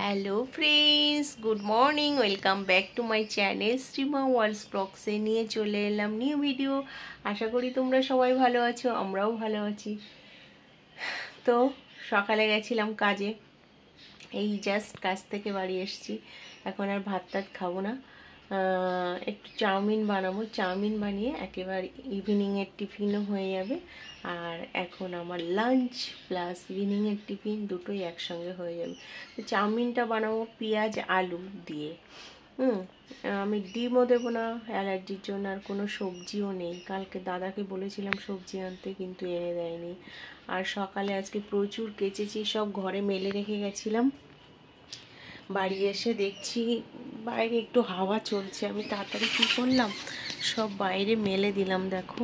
Hello friends, good morning. Welcome back to my channel Shrima worlds ব্লগসে নিয়ে চলে এলাম নিউ ভিডিও। আশা করি তোমরা সবাই ভালো আছো, আমরাও ভালো আছি। তো সকালে গেছিলাম কাজে, এই জাস্ট কাজ থেকে বাড়ি এসেছি। এখন আর ভাত টাত খাবো না, একটু চাউমিন বানাবো। চাউমিন বানিয়ে একেবারে ইভিনিংয়ের টিফিনও হয়ে যাবে। আর এখন আমার লাঞ্চ প্লাস ইভিনিংয়ের টিফিন দুটোই একসঙ্গে হয়ে যাবে। তো চাউমিনটা বানাবো পেঁয়াজ আলু দিয়ে। আমি ডিমও দেবো না, অ্যালার্জির জন্য। আর কোনো সবজিও নেই। কালকে দাদাকে বলেছিলাম সবজি আনতে, কিন্তু এনে দেয়নি। আর সকালে আজকে প্রচুর কেচেছি, সব ঘরে মেলে রেখে গেছিলাম। বাড়ি এসে দেখছি বাইরে একটু হাওয়া চলছে, আমি তাড়াতাড়ি কী করলাম, সব বাইরে মেলে দিলাম। দেখো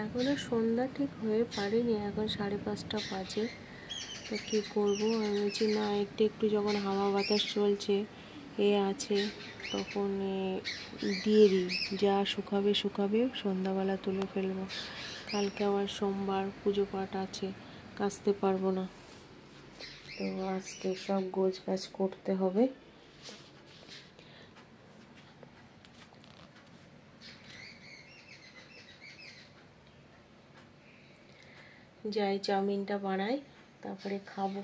এখনো সন্ধ্যা ঠিক হয়ে পারেনি, এখন 5:30 বাজে। তো কী করবো, আমি বলছি না, একটু যখন হাওয়া বাতাস চলছে আছে তখন দিয়ে দিই, যা শুকাবে সন্ধ্যাবেলা তুলে ফেলবো। কালকে আবার সোমবার, পুজো পাঠ আছে, কাচতে পারবো না। তো আজকে সব গোছ গাছ করতে হবে। যাই চাউমিনটা বানাই, তারপরে খাবো।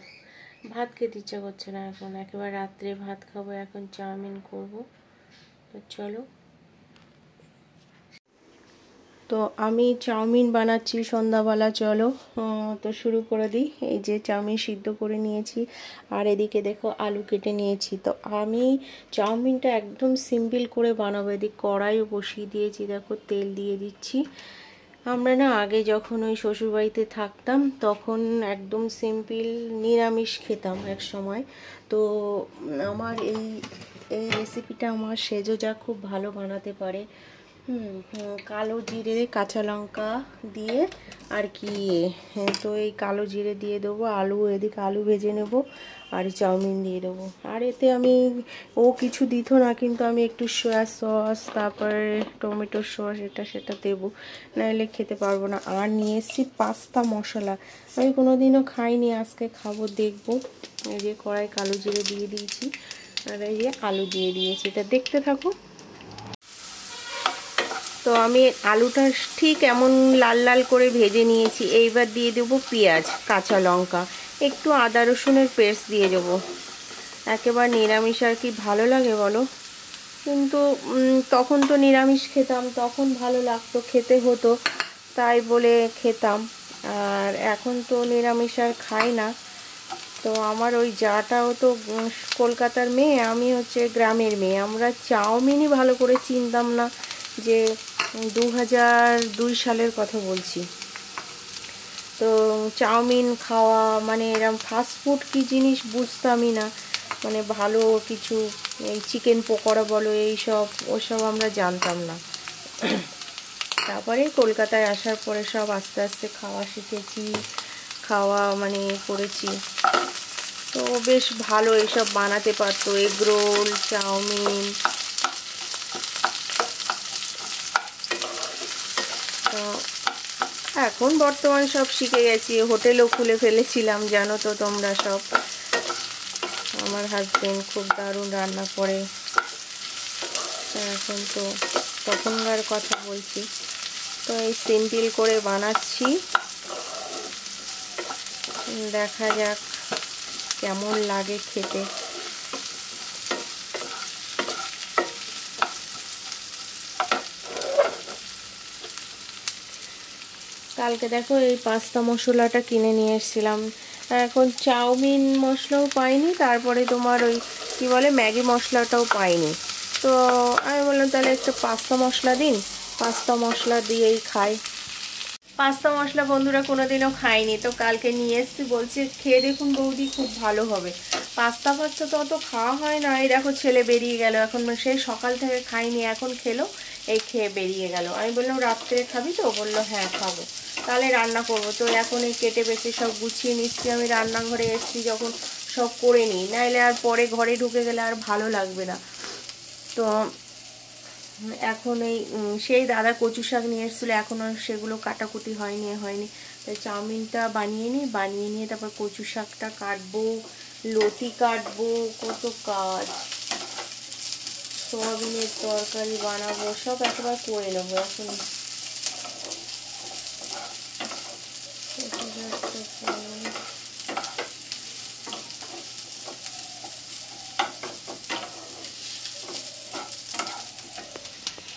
ভাত খেতে ইচ্ছা করছে না এখন, একেবারে রাত্রে ভাত খাবো, এখন চাউমিন করব। তো চলো। তো আমি চাউমিন বানাচ্ছি সন্ধ্যাবেলা, চলো তো শুরু করে দিই। এই যে চাউমিন সিদ্ধ করে নিয়েছি, আর এদিকে দেখো আলু কেটে নিয়েছি। তো আমি চাউমিনটা একদম সিম্পল করে বানাবো। এদিকে কড়াইও বসিয়ে দিয়েছি, দেখো তেল দিয়ে দিচ্ছি। আমরা না আগে যখন ওই শ্বশুরবাড়িতে থাকতাম তখন একদম সিম্পল নিরামিষ খেতাম এক সময়। তো আমার এই রেসিপিটা আমার সেজো যা খুব ভালো বানাতে পারে। কালো জিরে কাঁচা লঙ্কা দিয়ে আর কি, তো এই কালো জিরে দিয়ে দেবো, আলু এদিকে আলু ভেজে নেব, আর চাউমিন দিয়ে দেবো। আর এতে আমি ও কিছু দিত না, কিন্তু আমি একটু সয়া সস, তারপরে টমেটো সস এটা সেটা দেবো, নাহলে খেতে পারবো না। আর নিয়ে এসেছি পাস্তা মশলা, আমি কোনোদিনও খাইনি, আজকে খাবো, দেখবো। এই যে কড়াই কালো জিরে দিয়ে দিয়েছি, আর এই যে আলু দিয়ে দিয়েছি, এটা দেখতে থাকো। তো আমি আলুটা ঠিক এমন লাল লাল করে ভেজে নিয়েছি। এইবার দিয়ে দেবো পেঁয়াজ, কাঁচা লঙ্কা, একটু আদা রসুনের পেস্ট দিয়ে দেবো। একেবারে নিরামিষ আর কি ভালো লাগে বলো? কিন্তু তখন তো নিরামিষ খেতাম, তখন ভালো লাগতো, খেতে হতো, তাই বলে খেতাম। আর এখন তো নিরামিষ আর খাই না। তো আমার ওই জাটাও তো কলকাতার মেয়ে, আমি হচ্ছে গ্রামের মেয়ে। আমরা চাউমিনই ভালো করে চিনতাম না, যে 2002 সালের কথা বলছি। তো চাউমিন খাওয়া মানে এরম ফাস্টফুড কী জিনিস বুঝতামই না, মানে ভালো কিছু, এই চিকেন পকোড়া বলো, এইসব ওসব আমরা জানতাম না। তারপরে কলকাতায় আসার পরে সব আস্তে আস্তে খাওয়া শিখেছি, খাওয়া মানে করেছি। তো বেশ ভালো এইসব বানাতে পারতো, এগ রোল, চাউমিন। তো এখন বর্তমান সব শিখে গেছি, হোটেলও খুলে ফেলেছিলাম, জানো তো তোমরা সব। আমার হাজবেন্ড খুব দারুণ রান্না করে। এখন তো তখনকার কথা বলছি। তো এই সিম্পল করে বানাচ্ছি, দেখা যাক কেমন লাগে খেতে। কালকে দেখো এই পাস্তা মশলাটা কিনে নিয়ে এসেছিলাম। এখন চাউমিন মশলাও পাইনি, তারপরে তোমার ওই কী বলে ম্যাগি মশলাটাও পাইনি। তো আমি বললাম তাহলে একটা পাস্তা মশলা দিন, পাস্তা মশলা দিয়েই খাই। পাস্তা মশলা বন্ধুরা কোনোদিনও খাইনি, তো কালকে নিয়ে এসেছি, বলছে খেয়ে দেখুন বৌদি, খুব ভালো হবে। পাস্তা তো অত খাওয়া হয় না। এই দেখো ছেলে বেরিয়ে গেল, এখন সেই সকাল থেকে খাইনি, এখন খেলো, এই খেয়ে বেরিয়ে গেল। আমি বললাম রাত্রে খাবি তো? বললো হ্যাঁ খাবো। তাহলে রান্না করবো। তো এখন এই কেটে বেছে সব গুছিয়ে নিচ্ছি। আমি রান্নাঘরে এসেছি যখন, সব করে নিই, নাইলে আর পরে ঘরে ঢুকে গেলে আর ভালো লাগবে না। তো এখন এই সেই দাদা কচু শাক নিয়ে এসেছিলো, এখনও সেগুলো কাটাকুটি হয়নি। তাই চাউমিনটা বানিয়ে নিয়ে তারপর কচু শাকটা কাটবো, লতি কাটবো, কত কাজ। সোয়াবিনের তরকারি বানাবো, সব একবার করে নেবো এখন।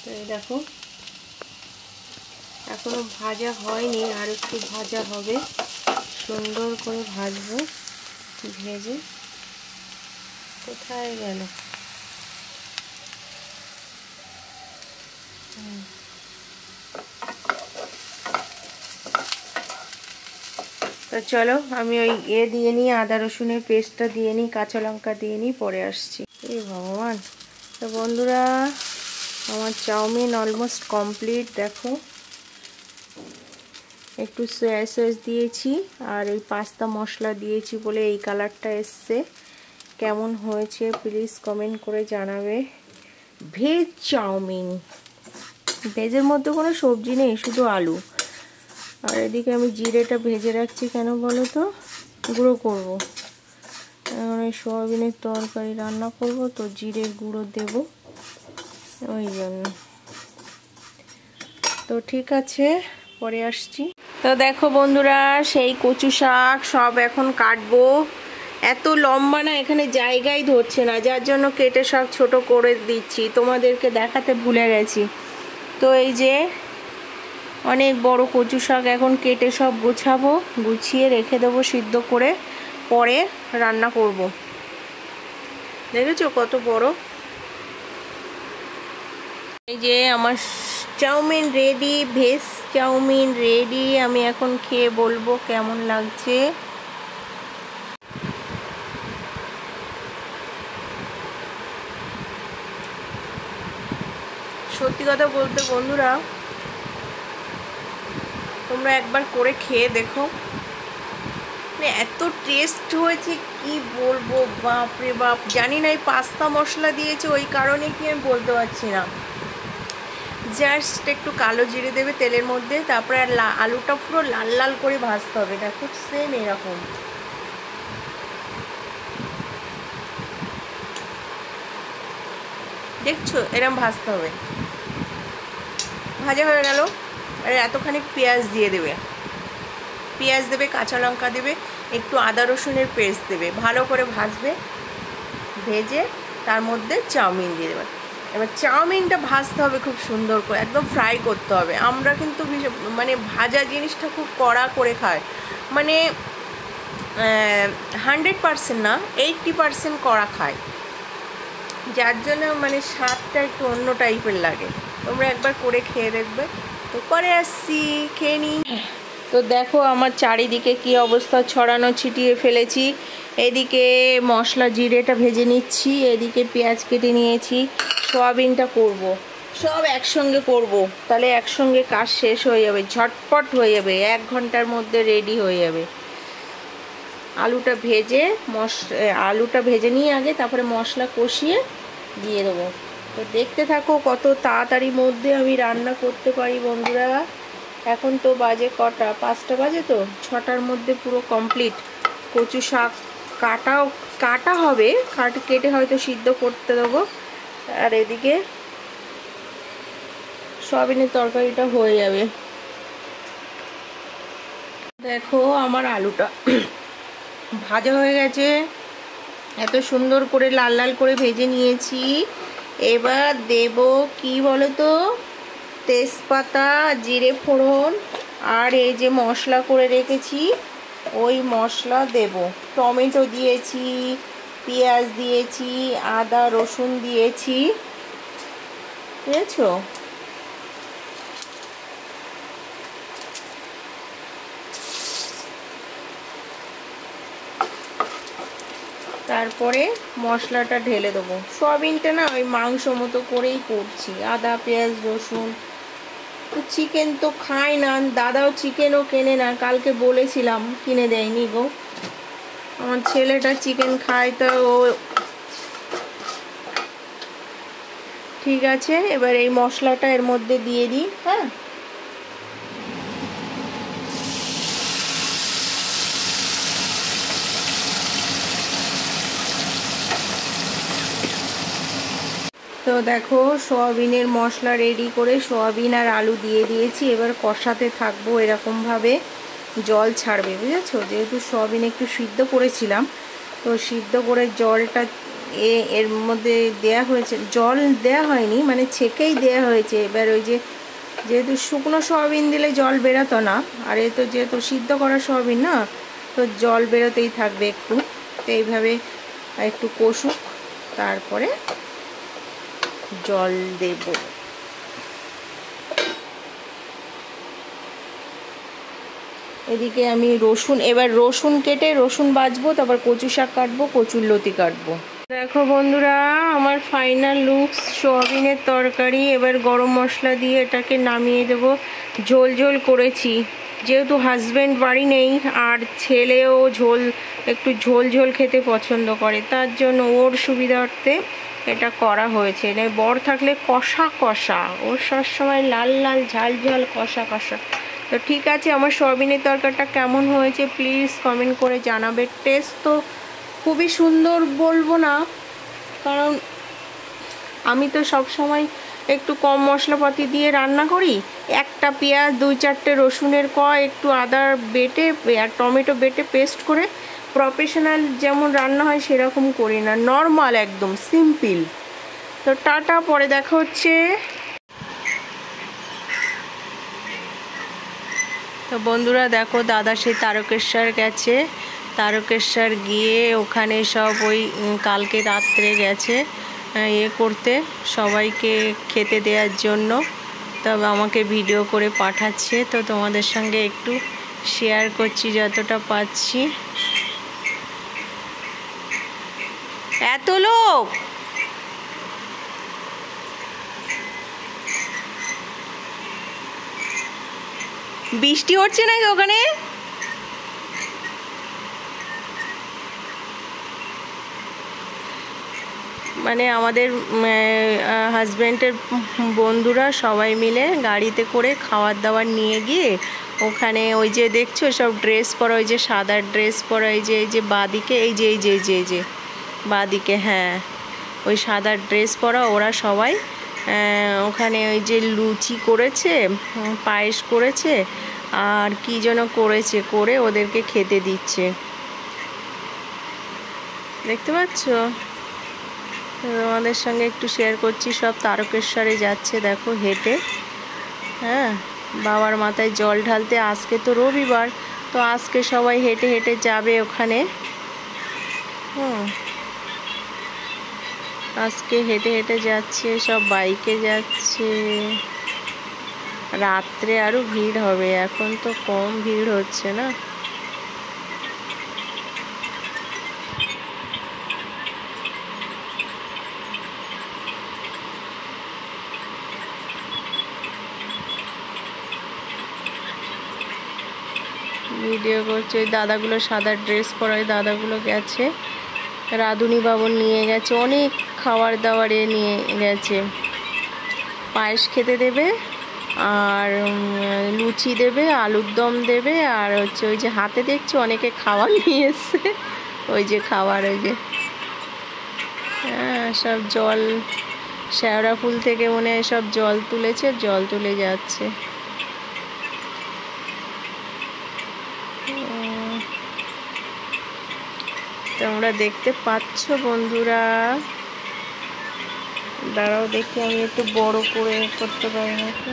তো এই দেখো এখনো ভাজা হয়নি, আর একটু ভাজা হবে, সুন্দর করে ভাজবো। ভেজে কোথায় গেল? তো চলো আমি ওই দিয়ে নিই, আদা রসুনের পেস্টটা দিয়ে নিই, কাঁচা লঙ্কা দিয়ে নিই, পরে আসছি। এই ভগবান! তো বন্ধুরা আমার চাউমিন অলমোস্ট কমপ্লিট। দেখো একটু সয়া সস দিয়েছি আর এই পাস্তা মশলা দিয়েছি বলে এই কালারটা এসছে। কেমন হয়েছে প্লিজ কমেন্ট করে জানাবে। ভেজ চাউমিন, ভেজের মধ্যে কোনো সবজি নেই, শুধু আলু। আর এদিকে আমি জিরেটা ভেজে রাখছি, কেন বলো তো? গুঁড়ো করবো, এখন এই সোয়াবিনের তরকারি রান্না করব, তো জিরের গুঁড়ো দেব ওই জন্য। তো ঠিক আছে, পরে আসছি। তো দেখো বন্ধুরা সেই কচু শাক সব এখন কাটবো। এত লম্বা না, এখানে জায়গায় ধরছে না, যার জন্য কেটে সব ছোট করে দিচ্ছি, তোমাদেরকে দেখাতে ভুলে গেছি। তো এই যে অনেক বড় কচু শাক এখন কেটে সব গোছাবো, গুছিয়ে রেখে দেবো সিদ্ধ করে, পরে রান্না করব। দেখেছো কত বড়। এই যে আমার chow mein ready, veg chow mein ready. আমি এখন খেয়ে বলবো কেমন লাগছে। সত্যি কথা বলতে বন্ধুরা, তোমরা একবার করে খেয়ে দেখো, মানে এত টেস্ট হয়েছে কি বলবো, বাপরে বাপ। জানি না এই পাস্তা মশলা দিয়েছে ওই কারণে কি আমি বলতে পারছি না। জাস্ট একটু কালো জিরে দেবে তেলের মধ্যে, তারপরে আলুটা পুরো লাল লাল করে ভাজতে হবে। দেখো সেম এরকম। দেখছো এরকম ভাজতে হবে। ভাজা হয়ে গেল, আর এতখানি পেঁয়াজ দিয়ে দেবে, পেঁয়াজ দেবে, কাঁচা লঙ্কা দেবে, একটু আদা রসুনের পেস্ট দেবে, ভালো করে ভাজবে। ভেজে তার মধ্যে চাউমিন দিয়ে দেবে। এবার চাউমিনটা ভাজতে হবে খুব সুন্দর করে, একদম ফ্রাই করতে হবে। আমরা কিন্তু মানে ভাজা জিনিসটা খুব কড়া করে খাই, মানে 100% না, 80% কড়া খায়, যার জন্য মানে স্বাদটা একটু অন্য টাইপের লাগে। তোমরা একবার করে খেয়ে দেখবে। তো পরে আসছি, খেয়ে নিই। তো দেখো আমার চারিদিকে কি অবস্থা, ছড়ানো ছিটিয়ে ফেলেছি। এদিকে মশলা জিরেটা ভেজে নিচ্ছি, এদিকে পেঁয়াজ কেটে নিয়েছি, সোয়াবিনটা করব, সব একসঙ্গে করব, তাহলে একসঙ্গে কাজ শেষ হয়ে যাবে, ঝটপট হয়ে যাবে, 1 ঘন্টার মধ্যে রেডি হয়ে যাবে। আলুটা ভেজে নিয়ে আগে, তারপরে মশলা কষিয়ে দিয়ে দেবো। তো দেখতে থাকো কত তাড়াতাড়ির মধ্যে আমি রান্না করতে পারি বন্ধুরা। এখন তো বাজে কটা, 5টা বাজে, তো 6টার মধ্যে পুরো কমপ্লিট। কচু শাক কাটা হবে, কেটে হয়তো সিদ্ধ করতে দেবো, আর এদিকে সয়াবিনের তরকারিটা হয়ে যাবে। দেখো আমার আলুটা ভাজা হয়ে গেছে, এত সুন্দর করে লাল লাল করে ভেজে নিয়েছি। এবার দেব কি বলো তো, তেজপাতা, জিরে ফোড়ন, আর এই যে মশলা করে রেখেছি ওই মশলা দেব। টমেটো দিয়েছি, পেঁয়াজ দিয়েছি, আদা রসুন দিয়েছি, বুঝেছো? তারপরে মশলাটা ঢেলে দেবো। সয়াবিনটা না ওই মাংস মতো করেই করছি, আদা পেঁয়াজ রসুন। তো চিকেন তো খাই না, দাদাও চিকেনও কেনে না, কালকে বলেছিলাম কিনে দেয়নি গো। আমার ছেলেটা চিকেন খায়, তো ও ঠিক আছে, এবার এই মশলাটা এর মধ্যে দিয়ে দিই। হ্যাঁ, তো দেখো সোয়াবিনের মশলা রেডি করে সোয়াবিন আর আলু দিয়ে দিয়েছি। এবার কষাতে থাকবো এরকমভাবে, জল ছাড়বে, বুঝেছো? যেহেতু সোয়াবিন একটু সিদ্ধ করেছিলাম, তো সিদ্ধ করে জলটা এর মধ্যে দেয়া হয়েছে, জল দেয়া হয়নি, মানে ছেঁকেই দেয়া হয়েছে। এবার ওই যে যেহেতু শুকনো সোয়াবিন দিলে জল বেরোতো না, আর এ তো যেহেতু সিদ্ধ করা সোয়াবিন না, তো জল বেরোতেই থাকবে একটু। তো এইভাবে একটু কষুক, তারপরে জল দেব। এদিকে আমি রসুন, এবার রসুন কেটে রসুন বাজবো, তারপর কচু শাক কাটবো, কচুর লতি কাটবো। দেখো বন্ধুরা, আমার ফাইনাল লুকস সোয়াবিনের তরকারি। এবার গরম মশলা দিয়ে এটাকে নামিয়ে দেব। ঝোল ঝোল করেছি, যেহেতু হাজব্যান্ড বাড়ি নেই আর ছেলেও একটু ঝোল ঝোল খেতে পছন্দ করে, তার জন্য ওর সুবিধার্থে এটা করা হয়েছে। বর থাকলে কষা কষা, ওর সবসময় লাল লাল ঝাল ঝাল কষা কষা। তো ঠিক আছে, আমার সয়াবিনের তরকারিটা কেমন হয়েছে প্লিজ কমেন্ট করে জানাবে। টেস্ট তো খুবই সুন্দর বলবো না, কারণ আমি তো সব সময় একটু কম মশলাপাতি দিয়ে রান্না করি। একটা পেঁয়াজ, 2-4টে রসুনের একটু আদা বেটে আর টমেটো বেটে পেস্ট করে, প্রফেশনাল যেমন রান্না হয় সেরকম করি না, নর্মাল একদম সিম্পল। তো টাটা, পরে দেখা হচ্ছে। তো বন্ধুরা দেখো, দাদা সেই তারকেশ্বর গেছে, তারকেশ্বর গিয়ে ওখানে সব ওই কালকে রাত্রে গেছে করতে, সবাইকে খেতে দেওয়ার জন্য। তবে আমাকে ভিডিও করে পাঠাচ্ছে, তো তোমাদের সঙ্গে একটু শেয়ার করছি যতটা পাচ্ছি। এত লোক, বৃষ্টি হচ্ছে নাকি ওখানে? মানে আমাদের হাজব্যান্ডের বন্ধুরা সবাই মিলে গাড়িতে করে খাবার দাবার নিয়ে গিয়ে ওখানে ওই যে দেখছো সব ড্রেস পরা, ওই যে সাদা ড্রেস পরা, এই যে বাঁদিকে, এই যে বাঁদিকে, হ্যাঁ ওই সাদা ড্রেস পরা ওরা সবাই ওখানে ওই যে লুচি করেছে, পায়েস করেছে, আর কি যেন করেছে, করে ওদেরকে খেতে দিচ্ছে, দেখতে পাচ্ছ? তোমাদের সঙ্গে একটু শেয়ার করছি। সব তারকেশ্বরে যাচ্ছে দেখো হেঁটে, হ্যাঁ, বাবার মাথায় জল ঢালতে। আজকে তো রবিবার, তো আজকে সবাই হেঁটে হেঁটে যাবে ওখানে। আজকে হেঁটে হেঁটে যাচ্ছে, সব বাইকে যাচ্ছে। রাত্রে আরো ভিড় হবে, এখন তো কম ভিড় হচ্ছে না। ভিডিও করছে, ওই দাদাগুলো সাদা ড্রেস পরা ওই দাদাগুলো গেছে, রাধুনী বাবন নিয়ে গেছে, অনেক খাবার দাবারে নিয়ে গেছে। পায়েস খেতে দেবে, আর লুচি দেবে, আলুর দম দেবে, আর হচ্ছে ওই যে হাতে দেখছি অনেকে খাবার নিয়ে এসছে, ওই যে খাবার, ওই যে হ্যাঁ সব জল, শ্যাওড়া ফুল থেকে মনে হয় সব জল তুলেছে, জল তুলে যাচ্ছে। তোমরা দেখতে পাচ্ছ বন্ধুরা? দাঁড়াও দেখি আমি একটু বড় করে করতে পারি নাকি।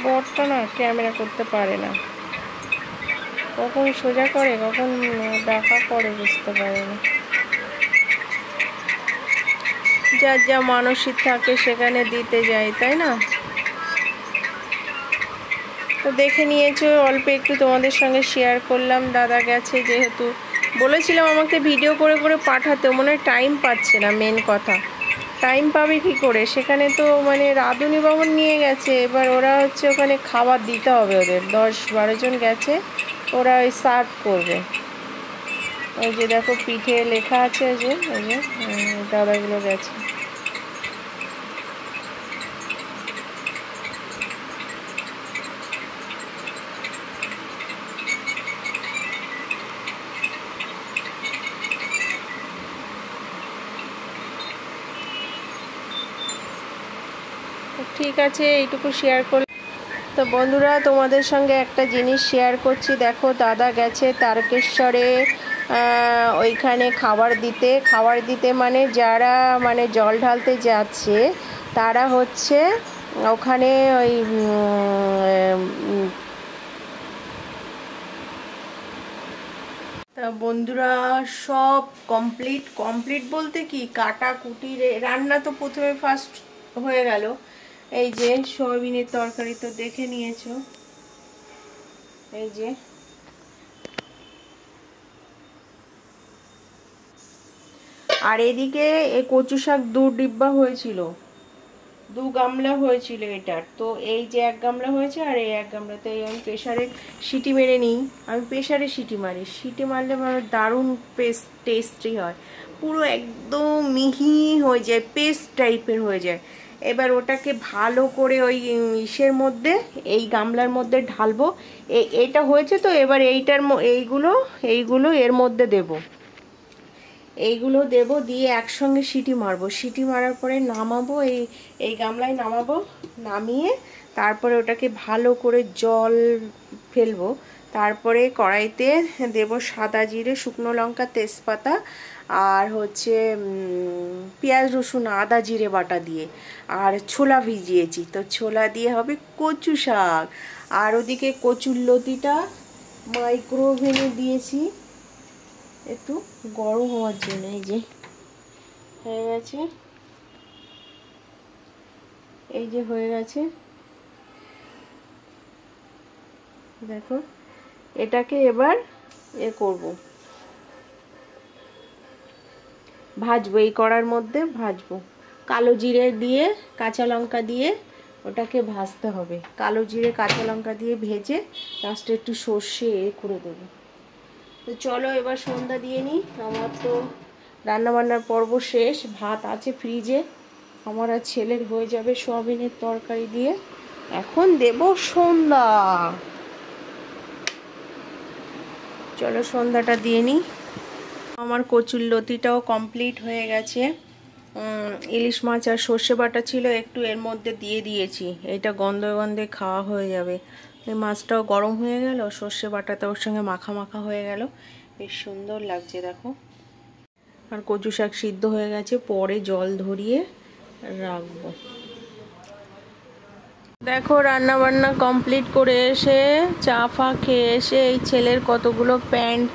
বড়টা না ক্যামেরা করতে পারে না, কখন সোজা করে কখন ডাকা করে বুঝতে পারে না। যার যা মানসিক থাকে সেখানে দিতে যায়, তাই না? তো দেখে নিয়েছো, অল্প একটু তোমাদের সঙ্গে শেয়ার করলাম। দাদা গেছে যেহেতু, বলেছিলাম আমাকে ভিডিও করে করে পাঠাতে, মনে হয় টাইম পাচ্ছে না। মেন কথা টাইম পাবে কি করে, সেখানে তো মানে রাঁধুনি বাবন নিয়ে গেছে, এবার ওরা হচ্ছে ওখানে খাবার দিতে হবে, ওদের 10-12 জন গেছে, ওরা ওই সার্ভ করবে। ওই যে দেখো পিঠে লেখা আছে, ওই যে দাদাগুলো গেছে। ঠিক আছে, এইটুকু শেয়ার করলাম। তো বন্ধুরা, তোমাদের সঙ্গে একটা জিনিস শেয়ার করছি। দেখো দাদা গেছে তারকেশ্বরে ওইখানে খাবার দিতে মানে যারা মানে জল ঢালতে যাচ্ছে তারা হচ্ছে ওখানে ওই তা বন্ধুরা সব কমপ্লিট বলতে কি, কাটাকুটি রান্না তো প্রথমে ফার্স্ট হয়ে গেল। এই যে সয়াবিনের তরকারি তো দেখে নিয়েছো, এই যে আর এদিকে এই কচু শাক 2 ডিব্বা হয়েছিল, 2 গামলা হয়েছিল এটার। তো এই যে 1 গামলা হয়েছে আর এই 1 গামলা, তো এই আমি প্রেসারে সিটি মেরে নিই। আমি প্রেসারে সিটি মারি, সিটি মারলে আমার দারুণ টেস্টি হয়, পুরো একদম মিহি হয়ে যায়, পেস্ট টাইপের হয়ে যায়। এবার ওটাকে ভালো করে ওই ইসের মধ্যে, এই গামলার মধ্যে ঢালবো। এটা হয়েছে তো, এবার এইগুলো এর মধ্যে দেব, এইগুলো দেব, দিয়ে একসঙ্গে সিটি মারবো। সিটি মারার পরে নামাবো, এই গামলায় নামাবো, নামিয়ে তারপরে ওটাকে ভালো করে জল ফেলবো। তারপরে কড়াইতে দেব সাদা জিরে, শুকনো লঙ্কা, তেজপাতা আর হচ্ছে পেঁয়াজ রসুন আদা জিরে বাটা দিয়ে, আর ছোলা ভিজিয়েছি, তো ছোলা দিয়ে হবে কচু শাক। আর ওদিকে কচুর লতিটা মাইক্রোওভেনে দিয়েছি একটু গরম হওয়ার জন্য। এই যে হয়ে গেছে, এই যে হয়ে গেছে, দেখো এটাকে এবার করব, ভাজবো, এই কড়ার মধ্যে ভাজবো। কালো জিরে দিয়ে কাঁচা লঙ্কা দিয়ে ওটাকে ভাজতে হবে, কালো জিরে কাঁচা লঙ্কা দিয়ে ভেজে লাস্টে একটু সর্ষে করে দেবো। তো চলো এবার সন্ধ্যা দিয়ে নিই। আমার তো রান্নাবান্নার পর্ব শেষ, ভাত আছে ফ্রিজে, আমার আর ছেলের হয়ে যাবে সয়াবিনের তরকারি দিয়ে। এখন দেব সন্ধ্যা, চলো সন্ধ্যাটা দিয়ে নিই। আমার কচুর লতিটাও কমপ্লিট হয়ে গেছে। ইলিশ মাছ আর সর্ষে বাটা ছিল একটু, এর মধ্যে দিয়ে দিয়েছি, এটা গন্ধে গন্ধে খাওয়া হয়ে যাবে। এই মাছটাও গরম হয়ে গেল, সর্ষে বাটাটা ওর সঙ্গে মাখা মাখা হয়ে গেল, বেশ সুন্দর লাগছে দেখো। আর কচু শাক সিদ্ধ হয়ে গেছে, পরে জল ধরিয়ে রাখবো। দেখো রান্না বান্না কমপ্লিট করে এসে চা ফা খেয়ে এসে এই ছেলের কতগুলো প্যান্ট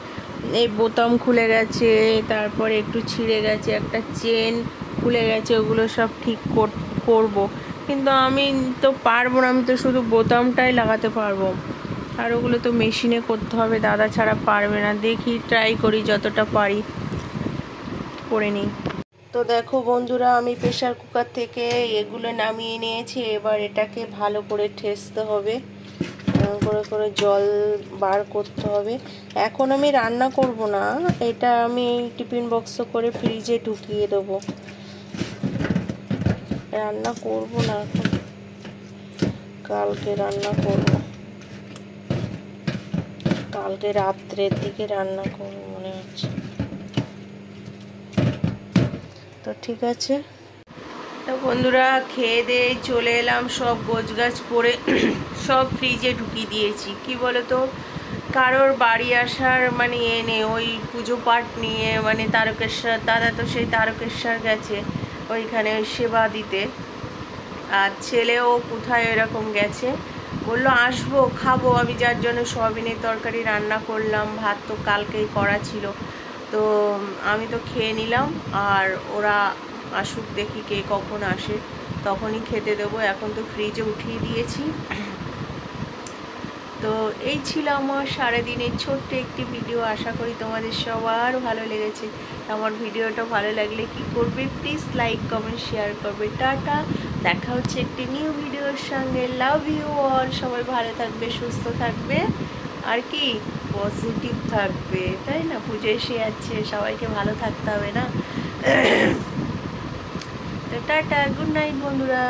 এই বোতাম খুলে গেছে, তারপরে একটু ছিঁড়ে গেছে, একটা চেন খুলে গেছে, ওগুলো সব ঠিক করব। কিন্তু আমি তো পারবো না, আমি তো শুধু বোতামটাই লাগাতে পারবো, আর ওগুলো তো মেশিনে করতে হবে, দাদা ছাড়া পারবে না। দেখি ট্রাই করি, যতটা পারি করে নিই। তো দেখো বন্ধুরা, আমি প্রেসার কুকার থেকে এগুলো নামিয়ে নিয়েছি। এবার এটাকে ভালো করে ঠেসতে হবে, করে করে জল বার করতে হবে। এখন আমি রান্না করব না, এটা আমি টিফিন বক্স করে ফ্রিজে ঢুকিয়ে দেবো, রান্না করব না এখন, কালকে রান্না করব, কালকে রাত্রের দিকে রান্না করব মনে হচ্ছে। তো ঠিক আছে, তো বন্ধুরা খেয়ে দিয়ে চলে এলাম, সব গোছগাছ করে সব ফ্রিজে ঢুকিয়ে দিয়েছি। কি বলো তো, কারোর বাড়ি আসার মানে নেই, ওই পুজো পাঠ নিয়ে মানে তারকেশ্বর, দাদা তো সেই তারকেশ্বর গেছে ওইখানে ওই সেবা দিতে, আর ছেলেও কোথায় এরকম গেছে, বললো আসবো খাবো। আমি যার জন্য সয়াবিনের তরকারি রান্না করলাম, ভাত তো কালকেই করা ছিল, তো আমি তো খেয়ে নিলাম। আর ওরা আসুক, দেখি কে কখন আসে, তখনই খেতে দেবো। এখন তো ফ্রিজে উঠিয়ে দিয়েছি, তো এই ছিল আমার সারাদিনের ছোট্ট একটি ভিডিও। আশা করি তোমাদের সবার ভালো লেগেছে। আমার ভিডিওটা ভালো লাগলে কি করবে, প্লিজ লাইক কমেন্ট শেয়ার করবে। টাটা, দেখা হচ্ছে একটি নিউ ভিডিওর সঙ্গে। Love you all. সবাই ভালো থাকবে, সুস্থ থাকবে, আর কি পজিটিভ থাকবে, তাই না? পুজো এসে যাচ্ছে, সবাইকে ভালো থাকতে হবে না? তো টাটা, গুড নাইট বন্ধুরা।